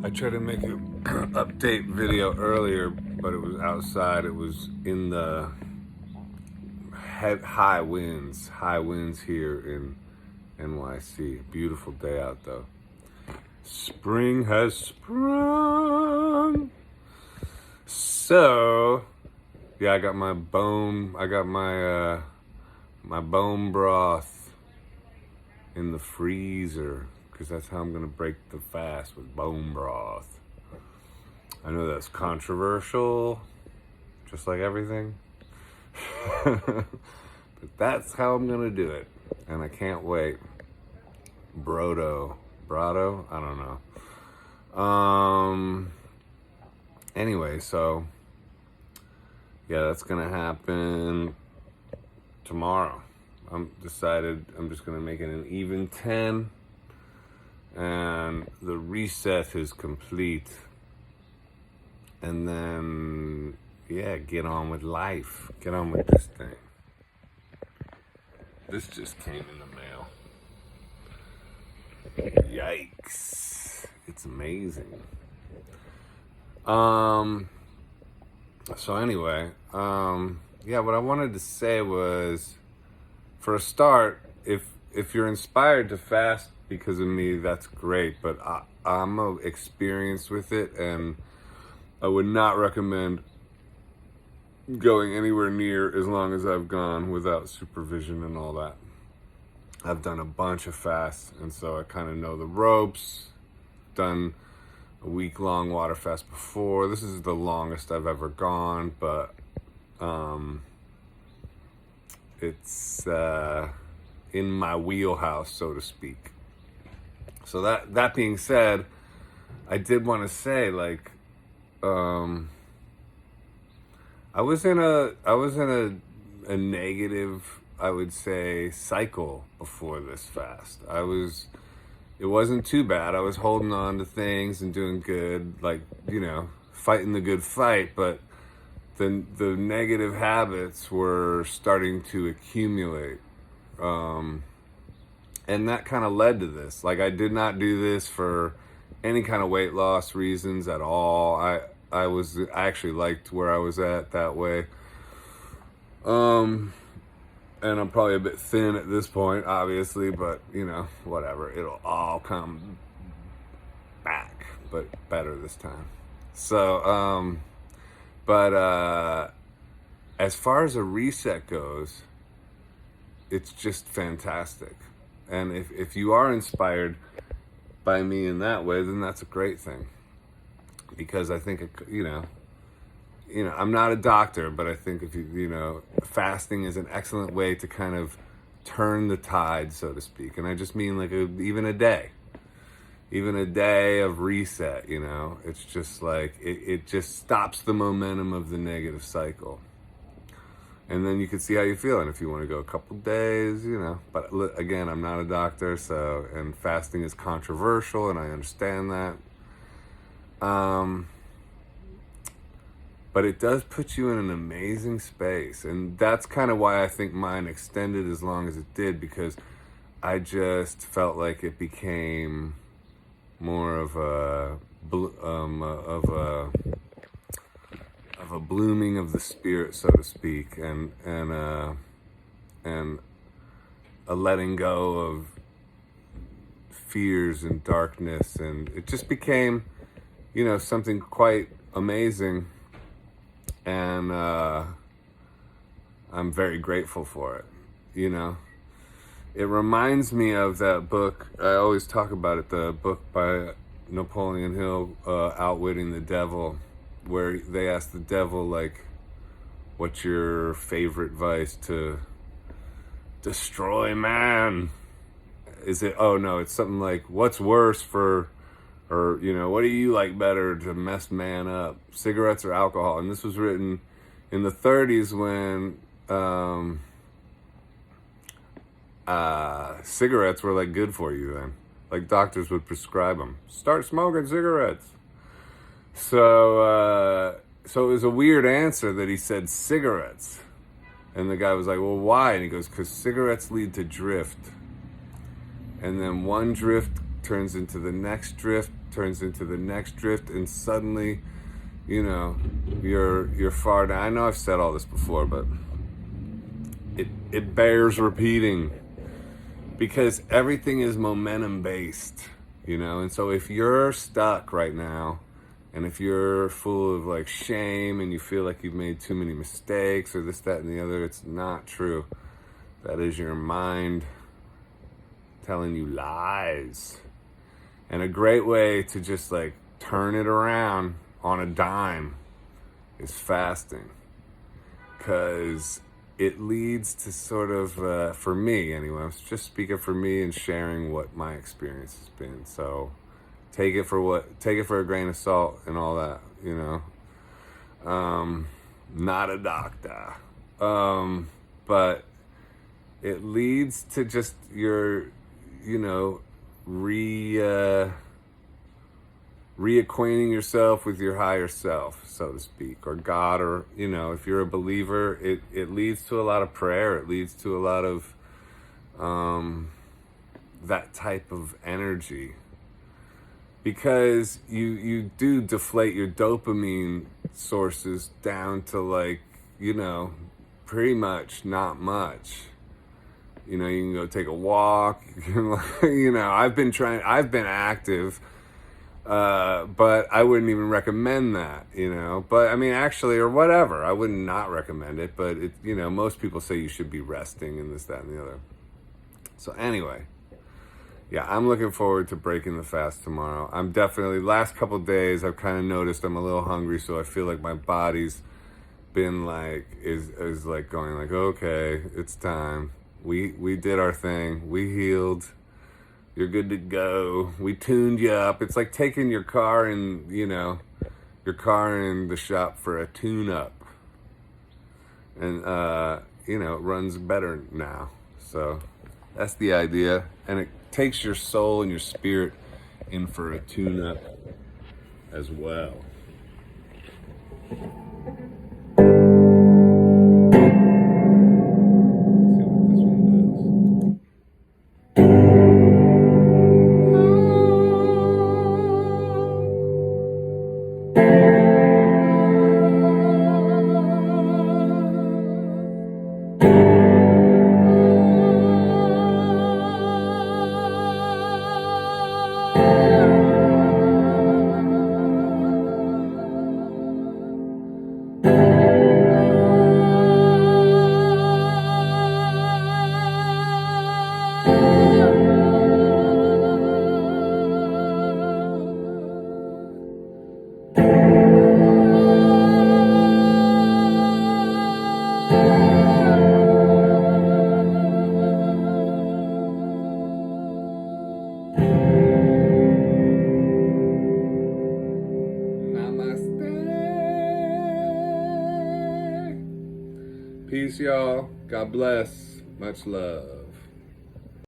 I tried to make an update video earlier, but it was outside. It was in the high winds here in NYC. Beautiful day out though. Spring has sprung. So, yeah, I got my bone broth in the freezer, because that's how I'm gonna break the fast, with bone broth. I know that's controversial, just like everything. But that's how I'm gonna do it, and I can't wait. Brado, I don't know. Anyway, so yeah, that's gonna happen tomorrow. I'm just gonna make it an even 10, and the reset is complete. And then, yeah, get on with life. Get on with this thing. This just came in the mail. Yikes. It's amazing. So anyway, yeah, what I wanted to say was, for a start, if you're inspired to fast because of me, that's great, but I'm experienced with it, and I would not recommend going anywhere near as long as I've gone without supervision and all that. I've done a bunch of fasts, and so I kind of know the ropes. Done a week-long water fast before. This is the longest I've ever gone, but it's in my wheelhouse, so to speak. So that being said, I did want to say, like, I was in a negative, I would say, cycle before this fast. It wasn't too bad. I was holding on to things and doing good, like, fighting the good fight, but the negative habits were starting to accumulate. And that kind of led to this. Like, I did not do this for any kind of weight loss reasons at all. I actually liked where I was at that way. And I'm probably a bit thin at this point, obviously, but whatever. It'll all come back, but better this time. So, but as far as a reset goes, it's just fantastic. And if you are inspired by me in that way, then that's a great thing. Because I think, I'm not a doctor, but I think fasting is an excellent way to kind of turn the tide, so to speak. And I just mean like even a day of reset, it's just like, it just stops the momentum of the negative cycle. And then you can see how you feel. And if you want to go a couple days, but again, I'm not a doctor, and fasting is controversial, and I understand that. But it does put you in an amazing space. And that's kind of why I think mine extended as long as it did, because I just felt like it became more of a blooming of the spirit, so to speak, and a letting go of fears and darkness. And it just became, something quite amazing. And I'm very grateful for it. It reminds me of that book. I always talk about it, the book by Napoleon Hill, Outwitting the Devil, where they ask the devil, like, what's your favorite vice to destroy man? Is it, oh no, it's something like, what's worse or what do you like better to mess man up, cigarettes or alcohol? And this was written in the 30s, when cigarettes were like good for you then. Like, doctors would prescribe them. Start smoking cigarettes. So it was a weird answer that he said cigarettes. And the guy was like, well, why? And he goes, because cigarettes lead to drift. And then one drift turns into the next drift, turns into the next drift, and suddenly, you know, you're far down. I know I've said all this before, but it bears repeating, because everything is momentum based, you know. And so if you're stuck right now, and if you're full of like shame and you feel like you've made too many mistakes or this, that, and the other, it's not true. That is your mind telling you lies. And a great way to just like turn it around on a dime is fasting, because it leads to sort of, for me anyway, I'm just speaking for me and sharing what my experience has been. So take it for a grain of salt and all that, you know. Not a doctor. But it leads to just your, you know, reacquainting yourself with your higher self, so to speak, or God, or, you know, if you're a believer, it leads to a lot of prayer. It leads to a lot of that type of energy, because you do deflate your dopamine sources down to, like, you know, pretty much not much. You know, you can go take a walk. You know, I've been active, but I wouldn't even recommend that, you know. But I mean, actually, or whatever, I would not recommend it. But it, you know, most people say you should be resting and this, that, and the other. So anyway, yeah, I'm looking forward to breaking the fast tomorrow. I'm definitely, last couple of days, I've kind of noticed I'm a little hungry, so I feel like my body's been like, is like going like, okay, it's time. We did our thing. We healed. You're good to go. We tuned you up. It's like taking your car in, you know, your car in the shop for a tune-up. And, you know, it runs better now. So that's the idea. And it takes your soul and your spirit in for a tune-up as well. Peace, y'all. God bless. Much love.